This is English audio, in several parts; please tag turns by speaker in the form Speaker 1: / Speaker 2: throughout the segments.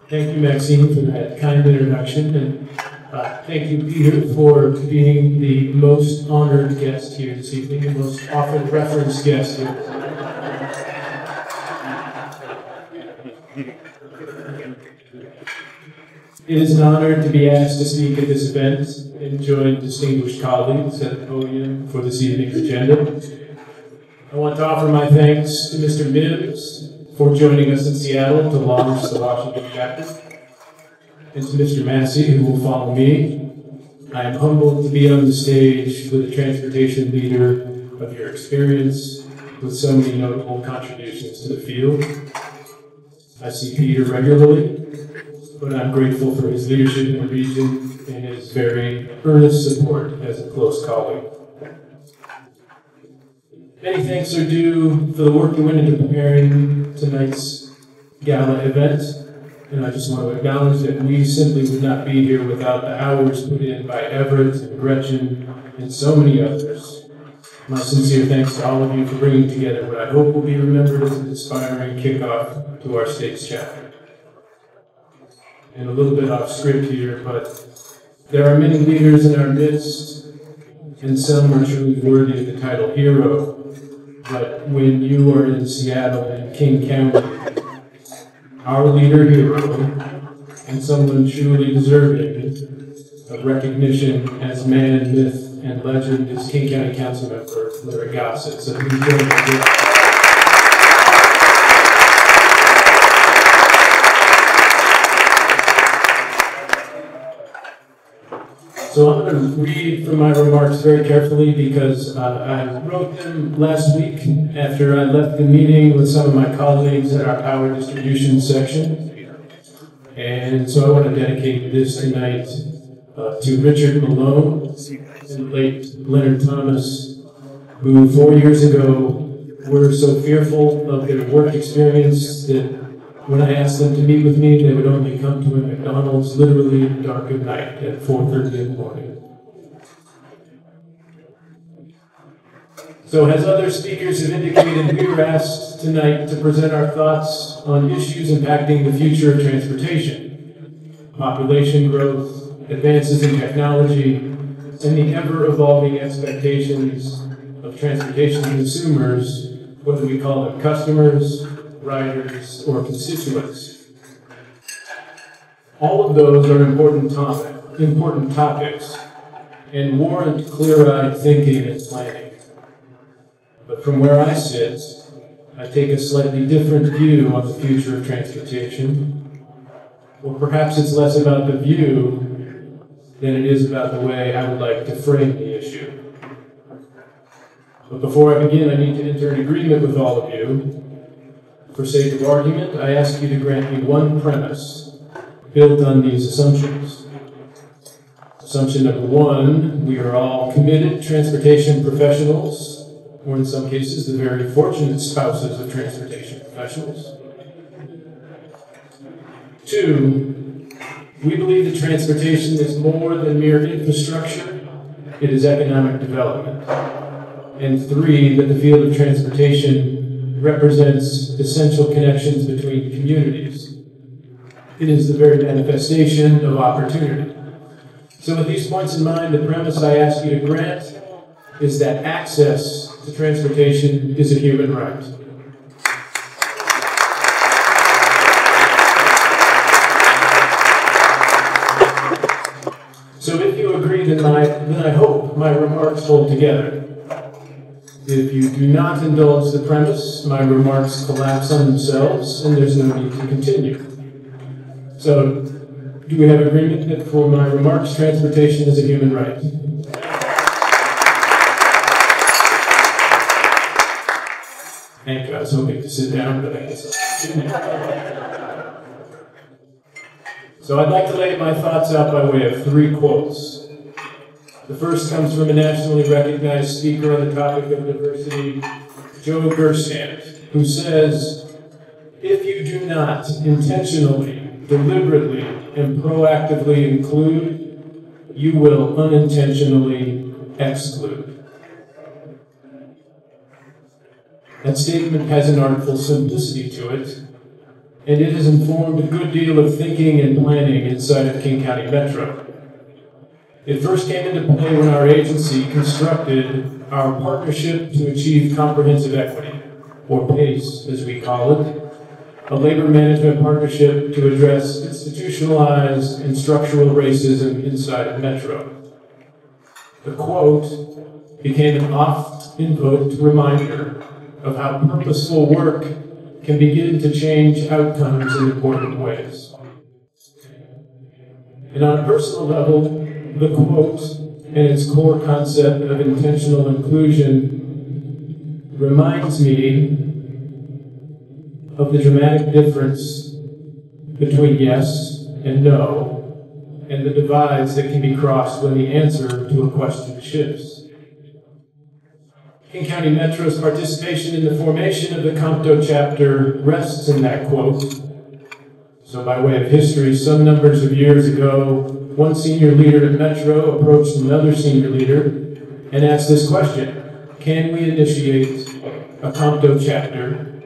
Speaker 1: Thank you, Maxine, for that kind introduction, and thank you, Peter, for being the most honored guest here this evening, the most often referenced guest here. It is an honor to be asked to speak at this event and join distinguished colleagues at the podium for this evening's agenda. I want to offer my thanks to Mr. Mims for joining us in Seattle to launch the Washington chapter, and to Mr. Massey, who will follow me. I am humbled to be on the stage with a transportation leader of your experience, with so many notable contributions to the field. I see Peter regularly, but I'm grateful for his leadership in the region and his very earnest support as a close colleague. Many thanks are due for the work that went into preparing tonight's gala event, and I just want to acknowledge that we simply would not be here without the hours put in by Everett and Gretchen and so many others. My sincere thanks to all of you for bringing together what I hope will be remembered as an inspiring kickoff to our state's chapter. And a little bit off script here, but there are many leaders in our midst, and some are truly worthy of the title hero. But when you are in Seattle and King County, our leader hero, and someone truly deserving of recognition as man, myth, and legend is King County Councilmember Larry Gossett. So please join me. So I'm going to read from my remarks very carefully because I wrote them last week after I left the meeting with some of my colleagues at our power distribution section. And so I want to dedicate this tonight to Richard Malone and late Leonard Thomas, who 4 years ago were so fearful of their work experience that when I asked them to meet with me, they would only come to a McDonald's literally in the dark of night at 4:30 in the morning. So as other speakers have indicated, we were asked tonight to present our thoughts on issues impacting the future of transportation, population growth, advances in technology, and the ever-evolving expectations of transportation consumers, whether we call them customers, riders, or constituents. All of those are important topics and warrant clear-eyed thinking and planning. But from where I sit, I take a slightly different view on the future of transportation. Or perhaps it's less about the view than it is about the way I would like to frame the issue. But before I begin, I need to enter an agreement with all of you. For sake of argument, I ask you to grant me one premise built on these assumptions. Assumption number one, we are all committed transportation professionals, or in some cases, the very fortunate spouses of transportation professionals. Two, we believe that transportation is more than mere infrastructure, it is economic development. And three, that the field of transportation represents essential connections between communities. It is the very manifestation of opportunity. So with these points in mind, the premise I ask you to grant is that access to transportation is a human right. So if you agree, then I hope my remarks hold together. If you do not indulge the premise, my remarks collapse on themselves, and there's no need to continue. So, do we have agreement that for my remarks, transportation is a human right? Thank you. I was hoping to sit down, but I guess I didn't. So I'd like to lay my thoughts out by way of three quotes. The first comes from a nationally recognized speaker on the topic of diversity, Joe Gerstand, who says, "If you do not intentionally, deliberately, and proactively include, you will unintentionally exclude." That statement has an artful simplicity to it, and it has informed a good deal of thinking and planning inside of King County Metro. It first came into play when our agency constructed our Partnership to Achieve Comprehensive Equity, or PACE as we call it, a labor management partnership to address institutionalized and structural racism inside of Metro. The quote became an oft-invoked reminder of how purposeful work can begin to change outcomes in important ways. And on a personal level, the quote and its core concept of intentional inclusion reminds me of the dramatic difference between yes and no, and the divides that can be crossed when the answer to a question shifts. King County Metro's participation in the formation of the COMTO chapter rests in that quote. So by way of history, some numbers of years ago, one senior leader at Metro approached another senior leader and asked this question: can we initiate a COMTO chapter,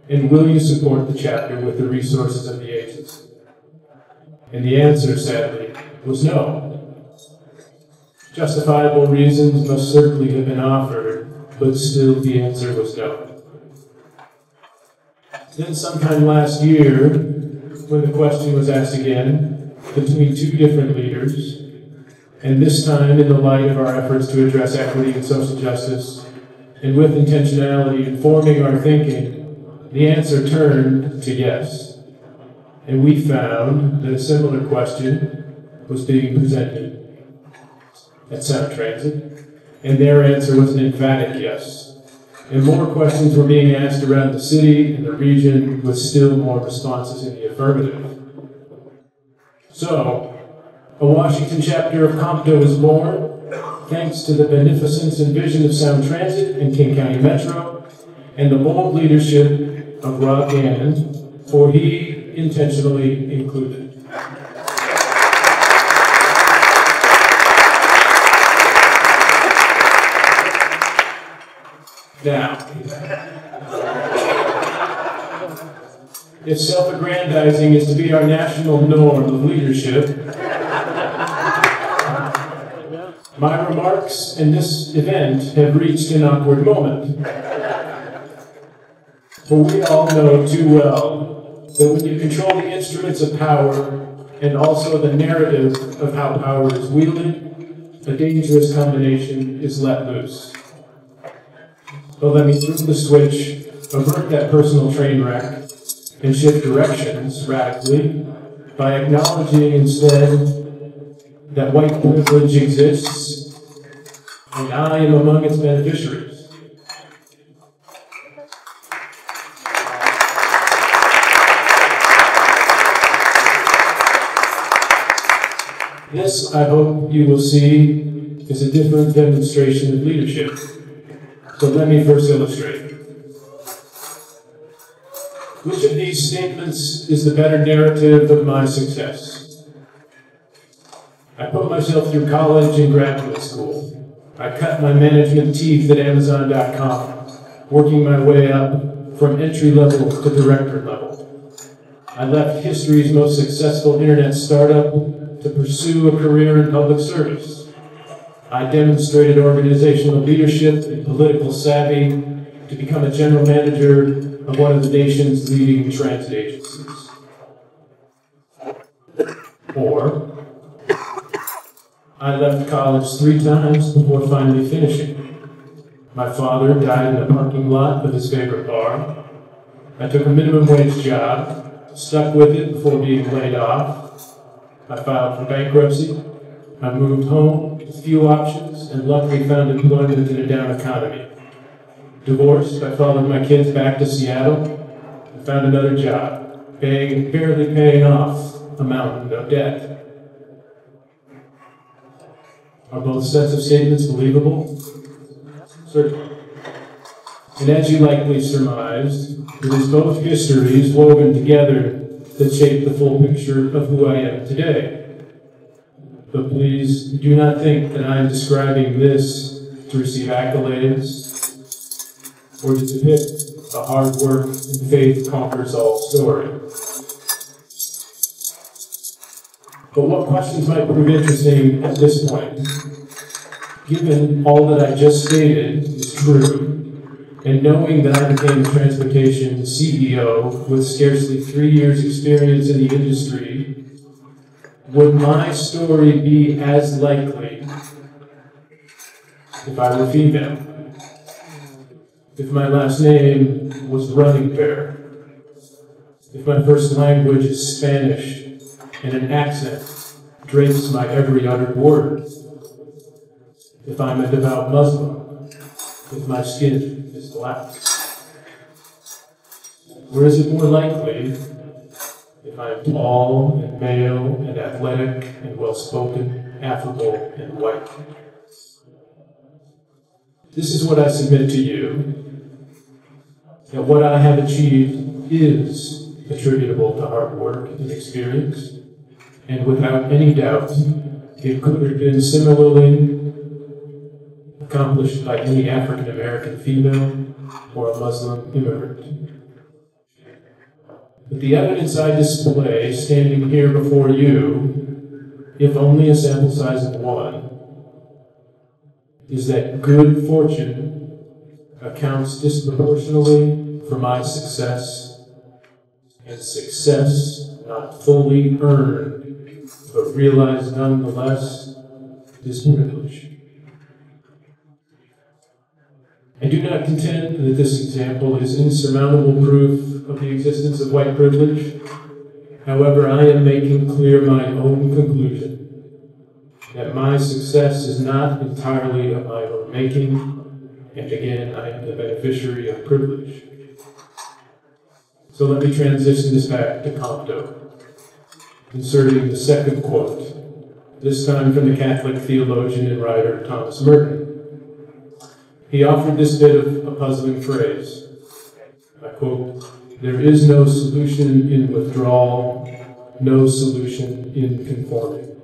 Speaker 1: and will you support the chapter with the resources of the agency? And the answer, sadly, was no. Justifiable reasons must certainly have been offered, but still the answer was no. Then sometime last year, when the question was asked again, between two different leaders, and this time in the light of our efforts to address equity and social justice, and with intentionality informing our thinking, the answer turned to yes. And we found that a similar question was being presented at Sound Transit, and their answer was an emphatic yes. And more questions were being asked around the city and the region, with still more responses in the affirmative. So, a Washington chapter of COMTO was born, thanks to the beneficence and vision of Sound Transit and King County Metro, and the bold leadership of Rob Gannon, for he intentionally included. Now, if self-aggrandizing is to be our national norm of leadership, my remarks in this event have reached an awkward moment. For we all know too well that when you control the instruments of power and also the narrative of how power is wielded, a dangerous combination is let loose. But let me flip the switch, avert that personal train wreck, and shift directions radically by acknowledging instead that white privilege exists, and I am among its beneficiaries. This, I hope you will see, is a different demonstration of leadership. So let me first illustrate. Which of these statements is the better narrative of my success? I put myself through college and graduate school. I cut my management teeth at Amazon.com, working my way up from entry level to director level. I left history's most successful internet startup to pursue a career in public service. I demonstrated organizational leadership and political savvy to become a general manager of one of the nation's leading transit agencies. Or, I left college 3 times before finally finishing. My father died in the parking lot of his favorite bar. I took a minimum wage job, stuck with it before being laid off. I filed for bankruptcy. I moved home with few options and luckily found employment in a down economy. Divorced, I followed my kids back to Seattle and found another job, barely paying off a mountain of debt. Are both sets of statements believable? Certainly. And as you likely surmised, it is both histories woven together that shape the full picture of who I am today. But please do not think that I am describing this to receive accolades or to depict the hard work and faith conquers all story. But what questions might prove interesting at this point? Given all that I just stated is true, and knowing that I became a transportation CEO with scarcely 3 years' experience in the industry, would my story be as likely if I were female? If my last name was Running Bear? If my first language is Spanish and an accent drapes my every uttered word? If I'm a devout Muslim? If my skin is black? Or is it more likely if I am tall and male and athletic and well-spoken, affable and white? This is what I submit to you, that what I have achieved is attributable to hard work and experience, and without any doubt, it could have been similarly accomplished by any African American female or a Muslim immigrant. But the evidence I display standing here before you, if only a sample size of one, is that good fortune accounts disproportionately for my success, and success not fully earned but realized nonetheless is privilege. I do not contend that this example is insurmountable proof of the existence of white privilege. However, I am making clear my own conclusion that my success is not entirely of my own making, and again, I am the beneficiary of privilege. So let me transition this back to COMTO, inserting the second quote, this time from the Catholic theologian and writer Thomas Merton. He offered this bit of a puzzling phrase. I quote, "There is no solution in withdrawal, no solution in conforming."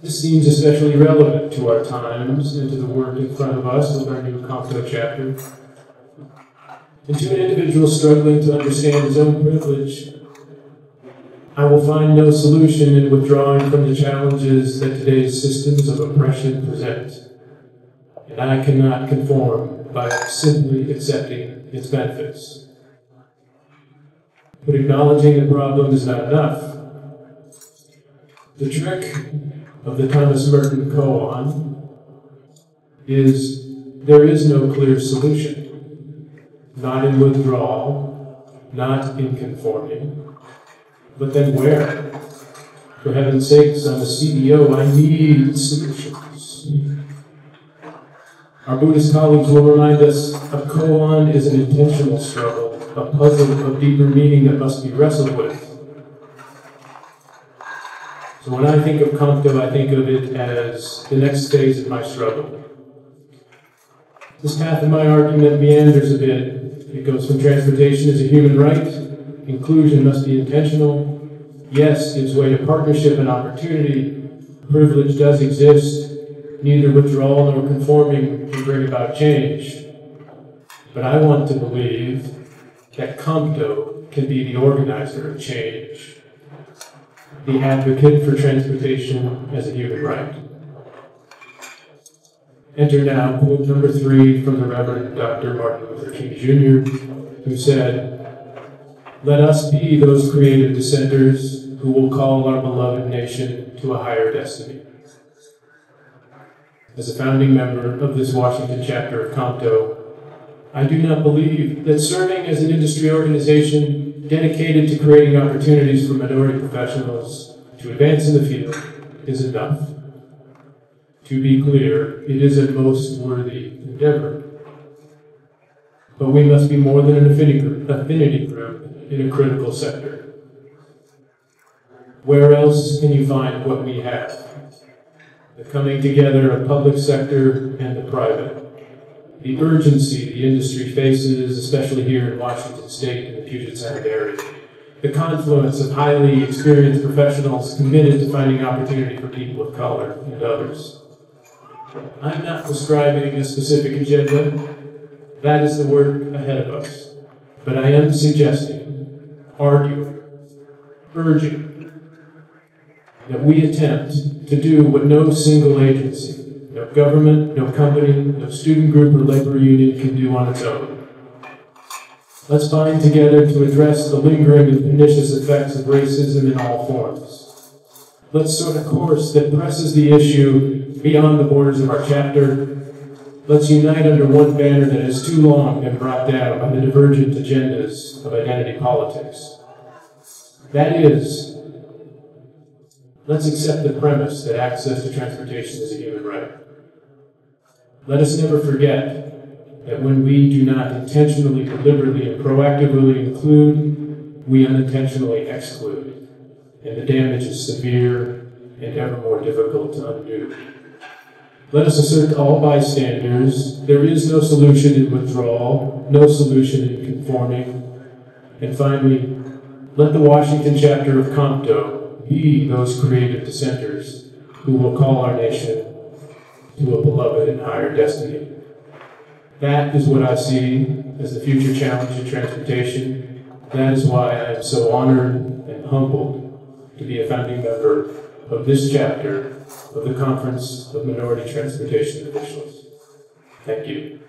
Speaker 1: This seems especially relevant to our times and to the work in front of us with our new COMTO chapter. And to an individual struggling to understand his own privilege, I will find no solution in withdrawing from the challenges that today's systems of oppression present. And I cannot conform by simply accepting its benefits. But acknowledging the problem is not enough. The trick of the Thomas Merton koan is there is no clear solution. Not in withdrawal, not in conforming. But then where? For heaven's sakes, I'm a CEO, I need solutions. Our Buddhist colleagues will remind us a koan is an intentional struggle, a puzzle of deeper meaning that must be wrestled with. So when I think of COMTO, I think of it as the next phase of my struggle. This path of my argument meanders a bit. It goes from transportation as a human right, inclusion must be intentional, yes gives way to partnership and opportunity, privilege does exist, neither withdrawal nor conforming can bring about change. But I want to believe that COMTO can be the organizer of change, the advocate for transportation as a human right. Enter now quote number 3 from the Reverend Dr. Martin Luther King Jr., who said, "Let us be those creative dissenters who will call our beloved nation to a higher destiny." As a founding member of this Washington chapter of COMTO, I do not believe that serving as an industry organization dedicated to creating opportunities for minority professionals to advance in the field is enough. To be clear, it is a most worthy endeavor. But we must be more than an affinity group in a critical sector. Where else can you find what we have? The coming together of public sector and the private. The urgency the industry faces, especially here in Washington State and the Puget Sound area. The confluence of highly experienced professionals committed to finding opportunity for people of color and others. I'm not prescribing a specific agenda. That is the work ahead of us. But I am suggesting, arguing, urging, that we attempt to do what no single agency, no government, no company, no student group or labor union can do on its own. Let's bind together to address the lingering and pernicious effects of racism in all forms. Let's sort a course that presses the issue beyond the borders of our chapter. Let's unite under one banner that has too long been brought down by the divergent agendas of identity politics. That is, let's accept the premise that access to transportation is a human right. Let us never forget that when we do not intentionally, deliberately, and proactively include, we unintentionally exclude, and the damage is severe and ever more difficult to undo. Let us assert to all bystanders, there is no solution in withdrawal, no solution in conforming. And finally, let the Washington chapter of COMTO be those creative dissenters who will call our nation to a beloved and higher destiny. That is what I see as the future challenge in transportation. That is why I am so honored and humbled to be a founding member of this chapter of the Conference of Minority Transportation Officials. Thank you.